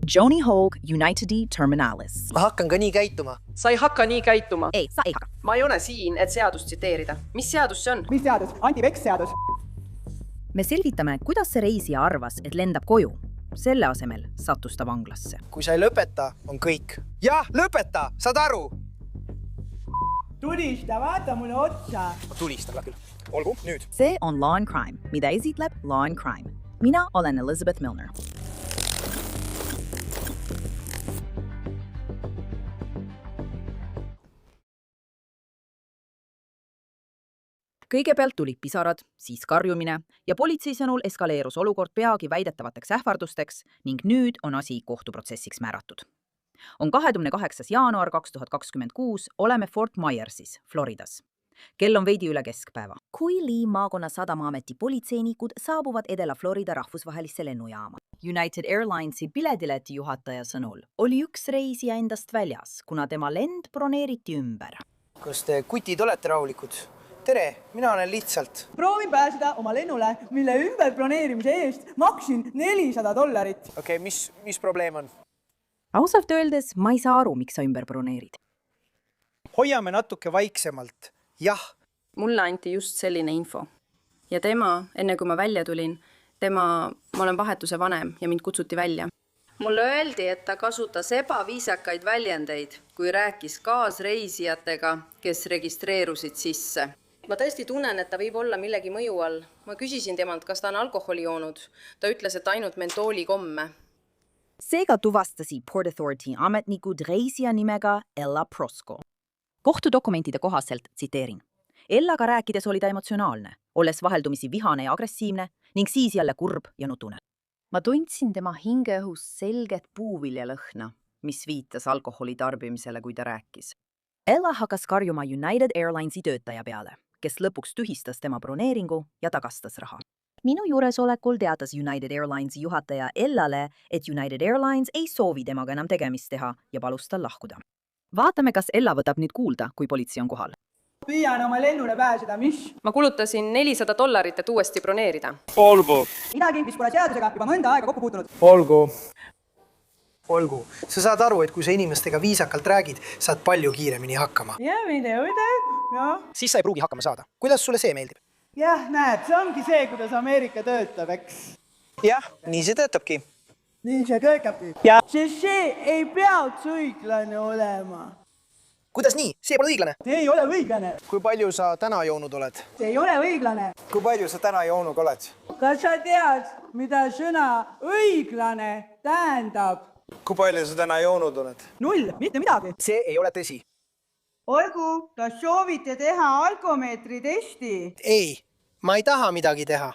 Joni Hogue Unitedi Terminalis. Ma hakkan ka nii käituma. Sa ei hakka nii käituma. Ei, sa ei hakka. Ma ei ole siin, et seadust tsiteerida. Mis seadus see on? Mis seadus? Anti-Vex-seadus. Me selvitame, kuidas see reisija arvas, et lendab koju. Selle asemel sattus ta vanglasse. Kui sa ei lõpeta, on kõik. Jah, lõpeta! Saad aru? Tulista, vaata mulle otsa. Tulistan küll. Olgu, nüüd. See on Law and Crime, mida esitleb Law and Crime. Mina olen Elizabeth Milner. Kõigepealt tulid pisarad, siis karjumine ja politsei sõnul eskaleerus olukord peagi väidetavateks ähvardusteks ning nüüd on asi kohtuprotsessiks määratud. On 28. jaanuar 2026, oleme Fort Myersis, Floridas. Kell on veidi üle keskpäeva. Kui Lee maakonna sadamaameti politseinikud saabuvad Edela-Florida rahvusvahelisse lennujaama. United Airlinesi piletileti juhataja sõnul oli üks reisija endast väljas, kuna tema lend broneeriti ümber. Kas te kutid olete rahulikud? Tere, mina olen lihtsalt. Proovin pääseda oma lennule, mille ümberbroneerimise eest maksin $400. Okei, mis probleem on? Ausalt öeldes ma ei saa aru, miks sa ümber broneerid. Hoiame natuke vaiksemalt. Jah. Mulle anti just selline info. Ja tema, enne kui ma välja tulin, ma olen vahetuse vanem ja mind kutsuti välja. Mulle öeldi, et ta kasutas ebaviisakaid väljendeid, kui rääkis kaasreisijatega, kes registreerusid sisse. Ma tõesti tunnen, et ta võib olla millegi mõju all. Ma küsisin temalt, kas ta on alkoholi joonud. Ta ütles, et ainult mentooli komme. Seega tuvastasi Port Authority ametnikud reisija nimega Ella Prosko. Kohtudokumentide kohaselt tsiteerin. Ellaga rääkides oli ta emotsionaalne, olles vaheldumisi vihane ja agressiivne ning siis jälle kurb ja nutune. Ma tundsin tema hingeõhus selget puuviljalõhna, mis viitas alkoholi tarbimisele, kui ta rääkis. Ella hakkas karjuma United Airlinesi töötaja peale, kes lõpuks tühistas tema broneeringu ja tagastas raha. Minu juuresolekul teatas United Airlinesi juhataja Ellale, et United Airlines ei soovi temaga enam tegemist teha ja palus tal lahkuda. Vaatame, kas Ella võtab nüüd kuulda, kui politsei on kohal. Püüan oma lennule pääseda, mis? Ma kulutasin $400, et uuesti broneerida. Olgu. Midagi, mis pole seadusega juba mõnda aega kokku puutunud. Olgu. Sa saad aru, et kui sa inimestega viisakalt räägid, saad palju kiiremini hakkama. Jah, jah. Siis sa ei pruugi hakkama saada. Kuidas sulle see meeldib? Jah, näed, see ongi see, kuidas Ameerika töötab, eks? Jah, nii see töötabki. Nii see töötabki. Sest see ei peaks õiglane olema. Kuidas nii? See pole õiglane. See ei ole õiglane. Kui palju sa täna joonud oled? See ei ole õiglane. Kui palju sa täna joonud oled? Kas sa tead, mida sõna õiglane tähendab? Kui palju sa täna joonud oled? 0, mitte midagi. See ei ole tõsi. Olgu, kas soovite teha alkomeetri testi? Ei, ma ei taha midagi teha.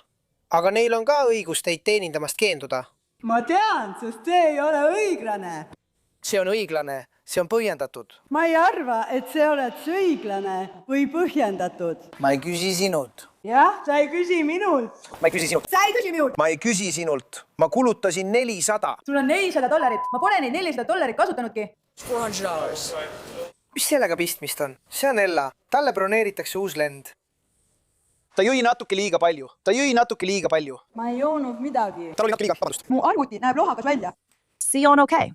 Aga neil on ka õigus teid teenindamast keenduda. Ma tean, sest see ei ole õiglane. See on õiglane, see on põhjendatud. Ma ei arva, et see oleks õiglane või põhjendatud. Ma ei küsi sinult. Jah, sa ei küsi minult. Ma ei küsi sinult. Sa ei küsi minult. Ma ei küsi sinult. Ma kulutasin $400. Sul on $400. Ma pole neid $400 kasutanudki. $400. Mis sellega pistmist on? See on Ella. Talle broneeritakse uus lend. Ta jõi natuke liiga palju. Ma ei joonud midagi. Tal oli natuke liiga, vabandust. Mu arvuti näeb lohakas välja. See on okei.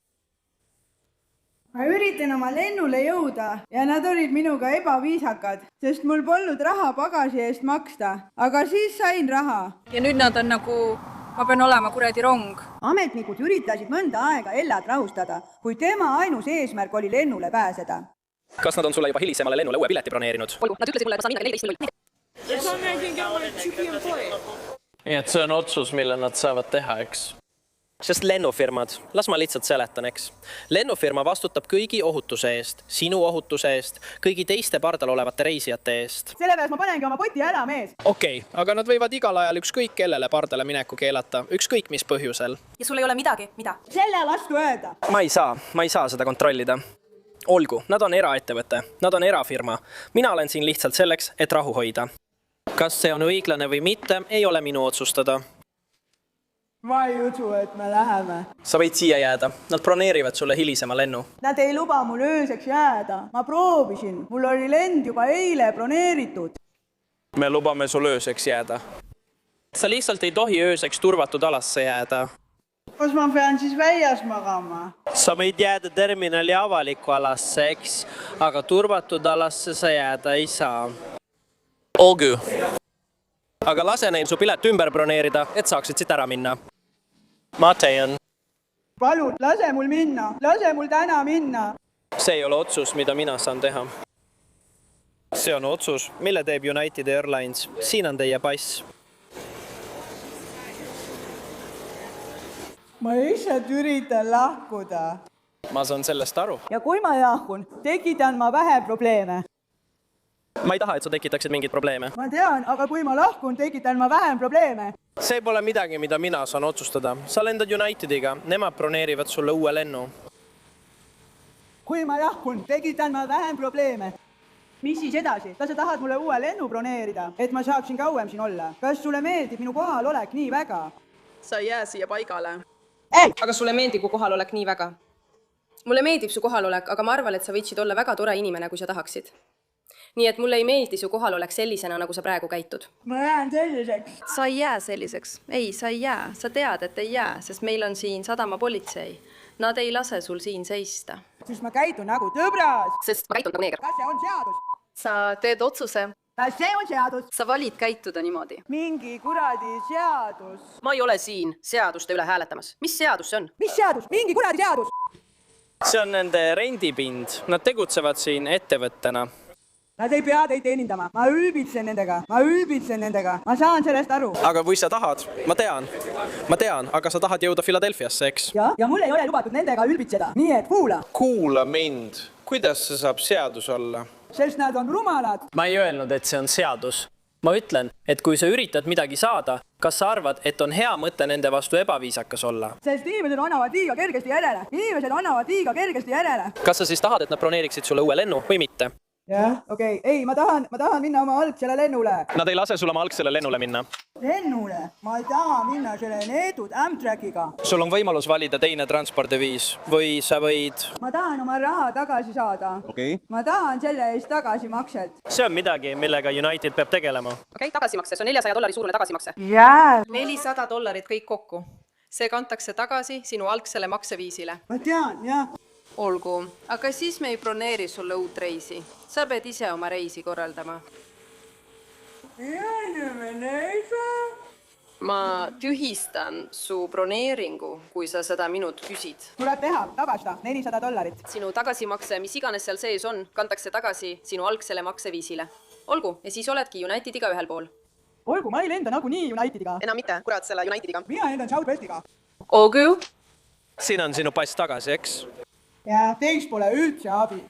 Ma üritan oma lennule jõuda ja nad olid minuga ebaviisakad, sest mul polnud raha pagasi eest maksta. Aga siis sain raha. Ja nüüd nad on nagu, ma pean olema kuradi rong. Ametnikud üritasid mõnda aega Ellat rahustada, kui tema ainus eesmärk oli lennule pääseda. Kas nad on sulle juba hilisemale lennule uue pileti broneerinud? Olgu, nad ütlesid mulle, et ma saan minna 14.00. Nii et see on otsus, mille nad saavad teha, eks? Sest lennufirmad, las ma lihtsalt seletan, eks. Lennufirma vastutab kõigi ohutuse eest, sinu ohutuse eest, kõigi teiste pardal olevate reisijate eest. Sellepärast ma panengi oma poti ära, mees. Okei, aga nad võivad igal ajal ükskõik kellele pardale mineku keelata, ükskõik mis põhjusel. Ja sul ei ole midagi, mida? Selle vastu öelda. Ma ei saa seda kontrollida. Olgu, nad on eraettevõte, nad on erafirma. Mina olen siin lihtsalt selleks, et rahu hoida. Kas see on õiglane või mitte, ei ole minu otsustada. Ma ei usu, et me läheme. Sa võid siia jääda. Nad broneerivad sulle hilisema lennu. Nad ei luba mul ööseks jääda. Ma proovisin. Mul oli lend juba eile broneeritud. Me lubame sul ööseks jääda. Sa lihtsalt ei tohi ööseks turvatud alasse jääda. Kas ma pean siis väljas magama? Sa võid jääda terminali avalikku alasse, eks, aga turvatud alasse sa jääda ei saa. Olgu. Aga lase neil su pilet ümber broneerida, et saaksid siit ära minna. Ma teen. Palun, lase mul minna. Lase mul täna minna. See ei ole otsus, mida mina saan teha. See on otsus, mille teeb United Airlines. Siin on teie pass. Ma lihtsalt üritan lahkuda. Ma saan sellest aru. Ja kui ma lahkun, tekitan ma vähe probleeme. Ma ei taha, et sa tekitaksid mingeid probleeme. Ma tean, aga kui ma lahkun, tekitan ma vähem probleeme. See pole midagi, mida mina saan otsustada. Sa lendad Unitediga, nemad broneerivad sulle uue lennu. Kui ma lahkun, tekitan ma vähem probleeme. Mis siis edasi? Kas sa tahad mulle uue lennu broneerida, et ma saaksin kauem siin olla? Kas sulle meeldib minu kohalolek nii väga? Sa ei jää siia paigale. Ei! Aga sulle meeldib mu kohalolek nii väga? Mulle meeldib su kohalolek, aga ma arvan, et sa võiksid olla väga tore inimene, kui sa tahaksid. Nii et mulle ei meeldi su kohalolek sellisena, nagu sa praegu käitud. Ma jään selliseks. Sa ei jää selliseks. Ei, sa ei jää. Sa tead, et ei jää, sest meil on siin sadamapolitsei. Nad ei lase sul siin seista. Siis ma käitun nagu tõbras. Sest ma käitun nagu neeger. Kas see on seadus? Sa teed otsuse. Kas see on seadus? Sa valid käituda niimoodi. Mingi kuradi seadus. Ma ei ole siin seaduste üle hääletamas. Mis seadus see on? Mis seadus? Mingi kuradi seadus. See on nende rendipind. Nad tegutsevad siin ettevõttena. Nad ei pea teid teenindama. Ma ülbitsen nendega. Ma saan sellest aru. Aga kui sa tahad, ma tean, aga sa tahad jõuda Philadelphiasse, eks? Ja mul ei ole lubatud nendega ülbitseda. Nii et kuula. Kuula mind. Kuidas see saab seadus olla? Sest nad on rumalad. Ma ei öelnud, et see on seadus. Ma ütlen, et kui sa üritad midagi saada, kas sa arvad, et on hea mõte nende vastu ebaviisakas olla? Sest inimesed annavad liiga kergesti järele. Kas sa siis tahad, et nad broneeriksid sulle uue lennu või mitte? Jah, okei. Ei, ma tahan minna oma algsele lennule. Nad ei lase sul oma algsele lennule minna. Lennule? Ma ei taha minna selle neetud Amtrakiga. Sul on võimalus valida teine transpordiviis või sa võid... Ma tahan oma raha tagasi saada. Okei. Ma tahan selle eest tagasimakset. See on midagi, millega United peab tegelema. Okei, tagasimakse. See on $400 suurune tagasimakse. Jää. $400 kõik kokku. See kantakse tagasi sinu algsele makseviisile. Ma tean, jah. Olgu, aga siis me ei broneeri sulle uut reisi. Sa pead ise oma reisi korraldama. Ma tühistan su broneeringu, kui sa seda minut küsid. Tuleb teha, tagasta, $400. Sinu tagasimakse, mis iganes seal sees on, kantakse tagasi sinu algsele makseviisile. Olgu, ja siis oledki Unitediga ühel pool. Olgu, ma ei lenda nagunii Unitediga. Enam mitte, kurat selle Unitediga. Mina lendan Southwestiga. Olgu. Siin on sinu pass tagasi, eks? Ja teist pole üldse abi.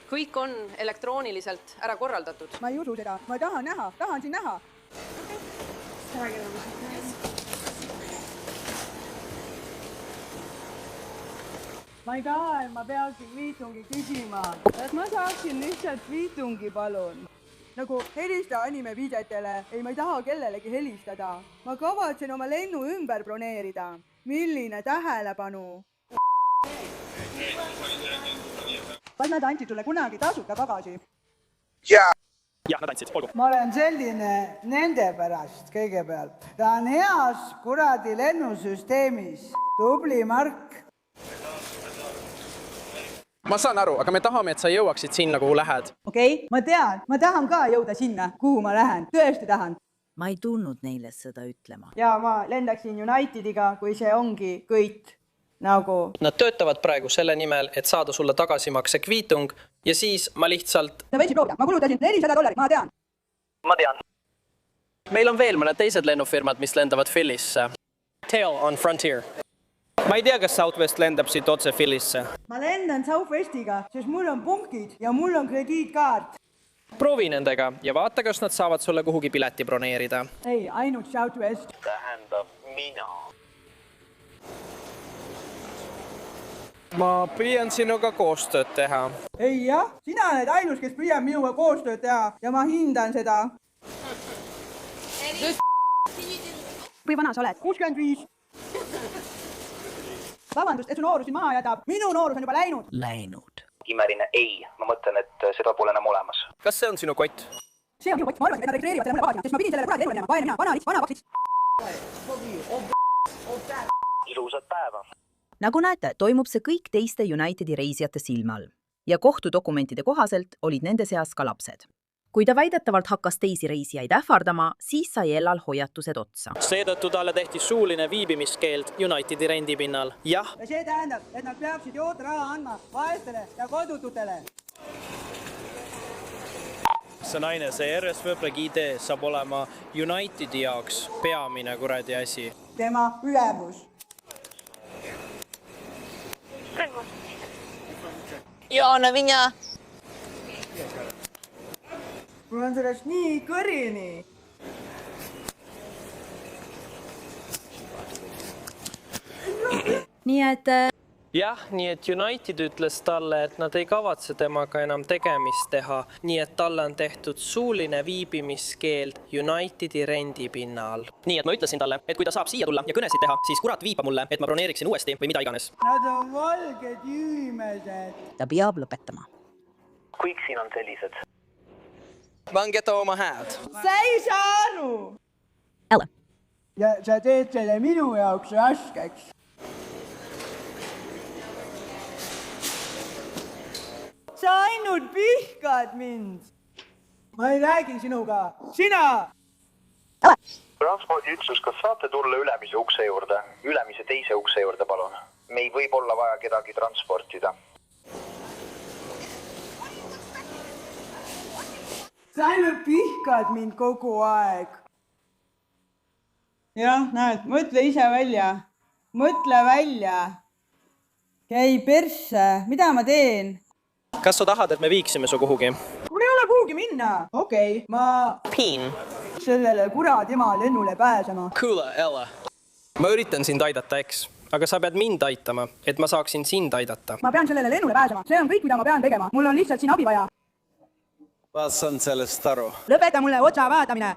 Kõik on elektrooniliselt ära korraldatud. Ma ei usu seda. Ma tahan siin näha. Ma ei taha, et ma peaksin viitungi küsima. Et ma saaksin lihtsalt viitungi, palun. Nagu helista animeviidetele. Ei, ma ei taha kellelegi helistada. Ma kavatsen oma lennu ümber broneerida. Milline tähelepanu? Kas nad andsid sulle kunagi tasuta tagasi? Jah, nad andsid, olgu. Ma olen selline nende pärast kõigepealt. Ta on heas kuradi lennusüsteemis. Tubli Mark. Ma saan aru, aga me tahame, et sa jõuaksid sinna, kuhu lähed. Okei, ma tean. Ma tahan ka jõuda sinna, kuhu ma lähen. Tõesti tahan. Ma ei tulnud neile seda ütlema. Ja ma lendaksin Unitediga, kui see ongi kõik. Nagu... Nad töötavad praegu selle nimel, et saada sulle tagasimakse kviitung ja siis ma lihtsalt... Sa võiksid proovida. Ma kulutasin $400, ma tean. Ma tean. Meil on veel mõned teised lennufirmad, mis lendavad Phillysse. Tail on Frontier. Ma ei tea, kas Southwest lendab siit otse Phillysse. Ma lendan Southwestiga, sest mul on punktid ja mul on krediitkaart. Proovi nendega ja vaata, kas nad saavad sulle kuhugi pileti broneerida. Ei, ainult Southwest. Tähendab mina. Ma püüan sinuga koostööd teha. Ei jah, sina oled ainus, kes püüab minuga koostööd teha ja ma hindan seda. Kui vana sa oled? 65. Vabandust, et su noorus siin maha jätab. Minu noorus on juba läinud. Läinud. Imeline ei. Ma mõtlen, et seda pole enam olemas. Kas see on sinu kott? see on minu pott, ma arvasin, et nad registreerivad selle mulle paadina, sest ma pidin sellele kuradi elule jääma, vaene mina, vana paksits. Ilusat päeva. Nagu näete, toimub see kõik teiste Unitedi reisijate silme all. Ja kohtudokumentide kohaselt olid nende seas ka lapsed. Kui ta väidetavalt hakkas teisi reisijaid ähvardama, siis sai Ellal hoiatused otsa. Seetõttu talle tehti suuline viibimiskeeld Unitedi rendipinnal. Jah. Ja see tähendab, et nad peaksid joodraha andma vaestele ja kodututele. See naine, see RSV-ID saab olema Unitedi jaoks peamine kuradi asi. Tema ülemus. Joona Vinja. Mul on sellest nii kõrini. Nii et Jah, nii et United ütles talle, et nad ei kavatse temaga enam tegemist teha, nii et talle on tehtud suuline viibimiskeeld Unitedi rendipinnal. Nii et ma ütlesin talle, et kui ta saab siia tulla ja kõnesid teha, siis kurat viipa mulle, et ma broneeriksin uuesti või mida iganes. Nad on valged inimesed. ta peab lõpetama. Kõik siin on sellised. Vangeta oma hääd. Sa ei saa aru. Ella. Ja sa teed selle minu jaoks raskeks. Sa ainult vihkad mind. Ma ei räägi sinuga. Sina! Transpordiüksus, kas saate tulla ülemise ukse juurde? Ülemise teise ukse juurde, palun. Meil võib olla vaja kedagi transportida. Sa ainult vihkad mind kogu aeg. Jah, näed, mõtle ise välja. Mõtle välja. Käi persse. Mida ma teen? Kas sa tahad, et me viiksime su kuhugi? Mul ei ole kuhugi minna. Okei, ma Piin. sellele kuradima lennule pääsema. Kuule, Ella. Ma üritan sind aidata, eks? Aga sa pead mind aitama, et ma saaksin sind aidata. Ma pean sellele lennule pääsema. See on kõik, mida ma pean tegema. Mul on lihtsalt siin abi vaja. Ma saan sellest aru. Lõpeta mulle otsa vaatamine.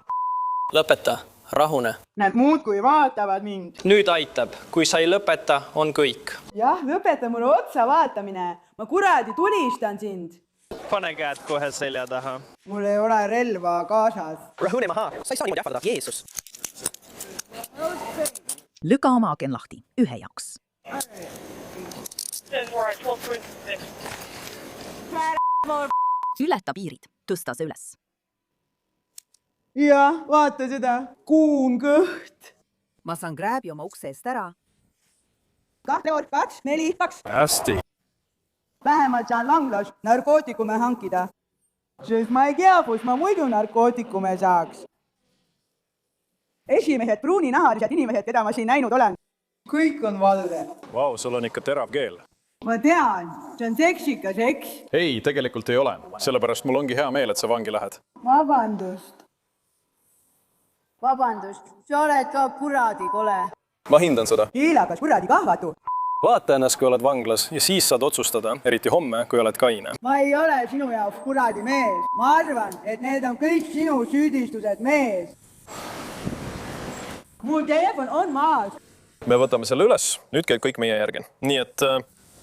Lõpeta, rahune. Nad muud kui vaatavad mind. Nüüd aitab. Kui sa ei lõpeta, on kõik. Jah, lõpeta mulle otsa vaatamine. Ma kuradi tulistan sind. Pane käed kohe selja taha. Mul ei ole relva kaasas. Rahune maha. Sa ei saa niimoodi ähvardada. Jeesus. Lüka oma aken lahti, ühe jaoks. Ületa piirid, tõsta see üles. Jah, vaata seda. Kuum kõht. Ma saan grääbi oma ukse eest ära. 2, 2, 4, 2. Hästi. Vähemalt saan vanglas narkootikume hankida. Sest ma ei tea, kus ma muidu narkootikume saaks. Esimesed pruuninahalised inimesed, keda ma siin näinud olen. Kõik on valge. Vau, sul on ikka terav keel. Ma tean, see on seksikas, eks? Ei, tegelikult ei ole. Sellepärast mul ongi hea meel, et sa vangi lähed. Vabandust. Vabandust, sa oled ka kuradi kole. Ma hindan seda. Kiilakas kuradi kahvatu. Vaata ennast, kui oled vanglas ja siis saad otsustada, eriti homme, kui oled kaine. Ma ei ole sinu jaoks kuradi mees. Ma arvan, et need on kõik sinu süüdistused, mees. Mul telefon on maas. Me võtame selle üles, nüüd käib kõik meie järgi. Nii et...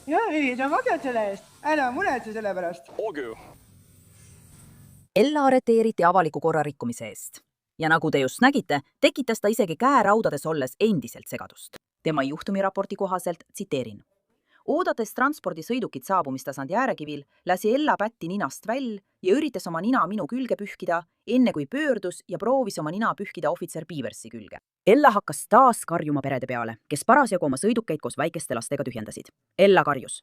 Jah, ei, sa magad selle eest. Ära muretse selle pärast. Olgu. Ella arreteeriti avaliku korra rikkumise eest. Ja nagu te just nägite, tekitas ta isegi käeraudades olles endiselt segadust. Tema juhtumiraporti kohaselt tsiteerin. Oodates transpordisõidukit saabumistasandi äärekivil, läsi Ella pätti ninast väll ja üritas oma nina minu külge pühkida, enne kui pöördus ja proovis oma nina pühkida ohvitser Beaversi külge. Ella hakkas taas karjuma perede peale, kes parasjagu oma sõidukeid koos väikeste lastega tühjendasid. Ella karjus.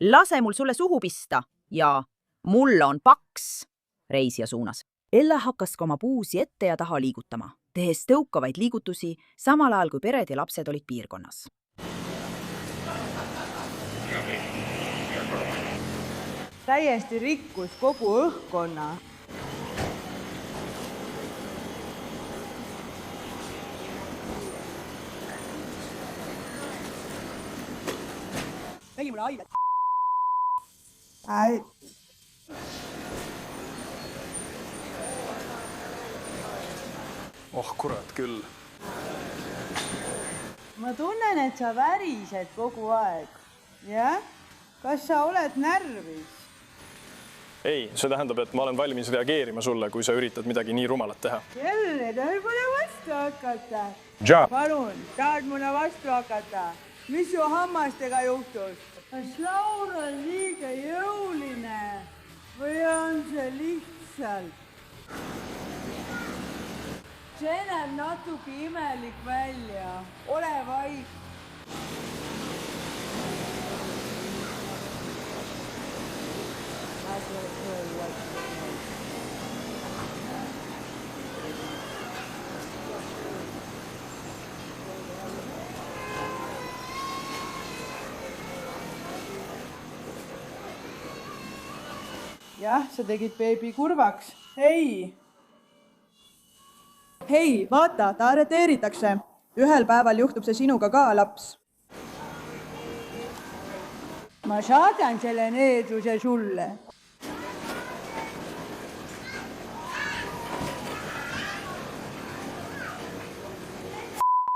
Lase mul sulle suhu pista ja mul on paks, reisija suunas. Ella hakkas ka oma puusi ette ja taha liigutama, tehes tõukavaid liigutusi, samal ajal kui pered ja lapsed olid piirkonnas. Täiesti rikkus kogu õhkkonna. Tegi mulle haiget. Oh, kurat küll. Ma tunnen, et sa värised kogu aeg. Jah? Kas sa oled närvis? ei, see tähendab, et ma olen valmis reageerima sulle, kui sa üritad midagi nii rumalat teha. jälle, tahad mulle vastu hakata? Ja. Palun, tahad mulle vastu hakata? Mis su hammastega juhtus? Kas Laur on liiga jõuline või on see lihtsalt? See näeb natuke imelik välja. Ole vait. Jah, sa tegid beebi kurvaks. Hei, vaata, ta arreteeritakse. Ühel päeval juhtub see sinuga ka, laps. Ma saadan selle needuse sulle.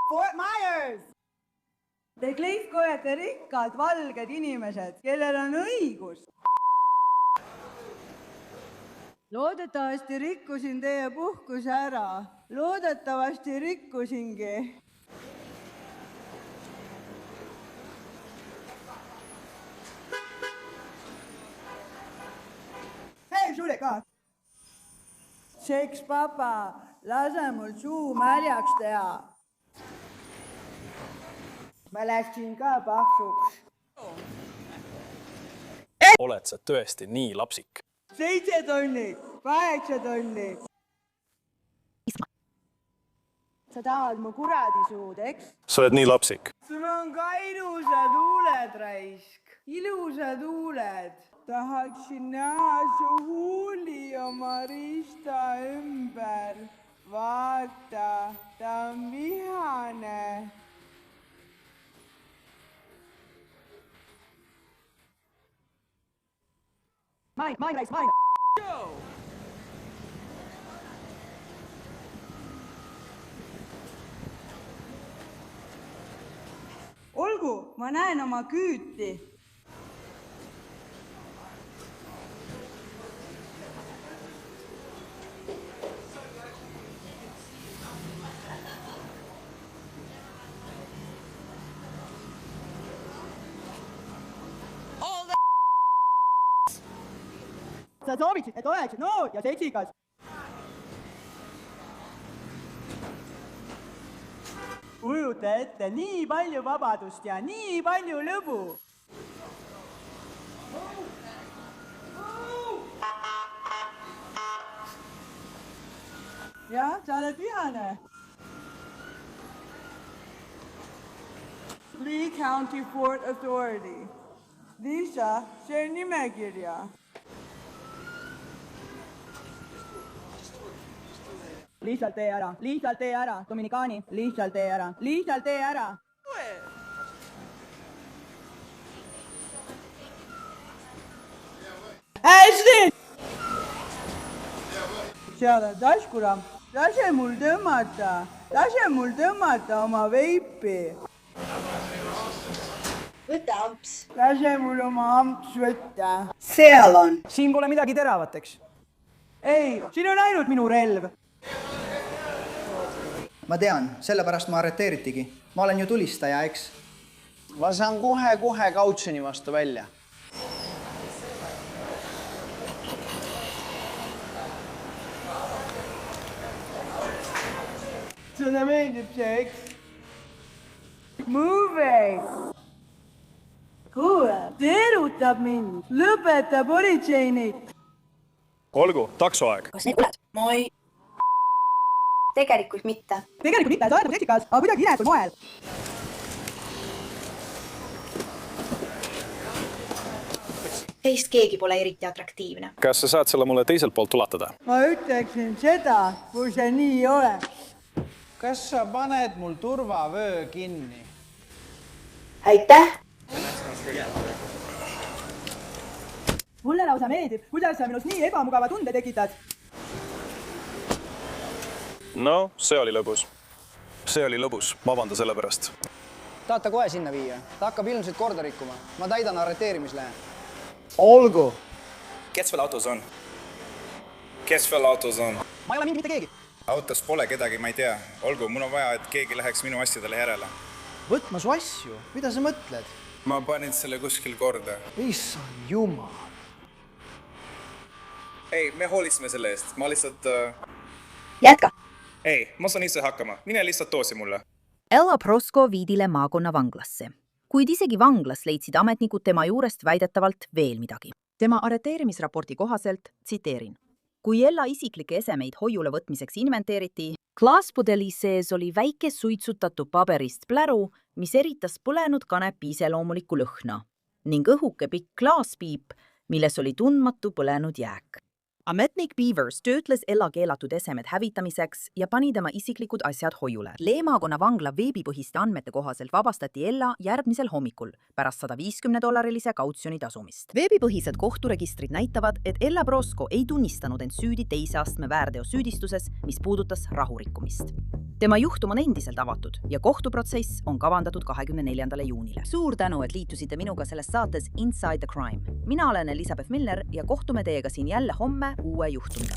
Fort Myers! Te kõik olete rikkad, valged inimesed, kellel on õigus. Loodetavasti rikkusin teie puhkuse ära. Loodetavasti rikkusingi. Hei, sulle ka! Seks, papa, lase mul suu märjaks teha. Ma läksin ka paksuks. Oled sa tõesti nii lapsik? 7 tonni, 8 tonni. Sa tahad mu kuradi suud, eks? Sa oled nii lapsik. Sul on ka ilusad huuled, raisk. Ilusad huuled. Tahaksin näha su huuli oma riista ümber. Vaata, ta on vihane. Main, raisk, main. Olgu, ma näen oma küüti. Sa sooviksid, et oleksid noor ja seksikas. Ujuta ette nii palju vabadust ja nii palju lõbu. Jah, sa oled vihane. Lee County Port Authority. Liisa, see on nimekirja. Lihtsalt tee ära, Dominikaani, lihtsalt tee ära. Ashley! Seal on taskuramp, lase mul tõmmata oma veipi. Võta amps. Lase mul oma amps võtta. Seal on. Siin pole midagi teravat, eks? Ei, siin on ainult minu relv. Ma tean, sellepärast ma arreteeritigi. Ma olen ju tulistaja, eks? Ma saan kohe kautsjoni vastu välja. Sulle meeldib see, eks? Movie! Kuule, teerutab mind. Lõpeta politseinik. Olgu, taksoaeg. Kas need oled? Ma ei... Tegelikult mitte, sa oled nagu seksikas, aga kuidagi inekul moel. Teist keegi pole eriti atraktiivne. Kas sa saad selle mulle teiselt poolt ulatada? Ma ütleksin seda, kui see nii oleks. Kas sa paned mul turvavöö kinni? Aitäh! Mulle lausa meeldib, kuidas sa minust nii ebamugava tunde tekitad. No, see oli lõbus. Vabanda selle pärast. Tahad ta kohe sinna viia? Ta hakkab ilmselt korda rikkuma. Ma täidan arreteerimislehe. Olgu. Kes veel autos on? Kes veel autos on? Ma ei ole mitte keegi. Autos pole kedagi, ma ei tea. Olgu, mul on vaja, et keegi läheks minu asjadele järele. Võtma su asju, mida sa mõtled? Ma panin selle kuskil korda. Issand jumal. Ei, me hoolitseme selle eest. Ma lihtsalt... Jätka. Ei, ma saan ise hakkama. Mine lihtsalt toosi mulle. Ella Prosko viidile maakonna vanglasse. Kuid isegi vanglas leidsid ametnikud tema juurest väidetavalt veel midagi. Tema arreteerimisraporti kohaselt, tsiteerin. Kui Ella isiklikke esemeid hoiule võtmiseks inventeeriti, klaaspudeli sees oli väike suitsutatu paberist pläru, mis eritas põlenud kanepi iseloomuliku lõhna ning õhuke pikk klaaspiip, milles oli tundmatu põlenud jääk. Ametnik Beavers töötles Ella keelatud esemed hävitamiseks ja pani tema isiklikud asjad hoiule. Leemaakonna vangla veebipõhiste andmete kohaselt vabastati Ella järgmisel hommikul pärast $150 kautsjoni tasumist. Veebipõhised kohturegistrid näitavad, et Ella Prosko ei tunnistanud end süüdi teise astme väärteo süüdistuses, mis puudutas rahurikkumist. Tema juhtum on endiselt avatud ja kohtuprotsess on kavandatud 24. juunile. Suur tänu, et liitusite minuga selles saates Inside the Crime. Mina olen Elisabeth Milner ja kohtume teiega siin jälle homme uue juhtumiga.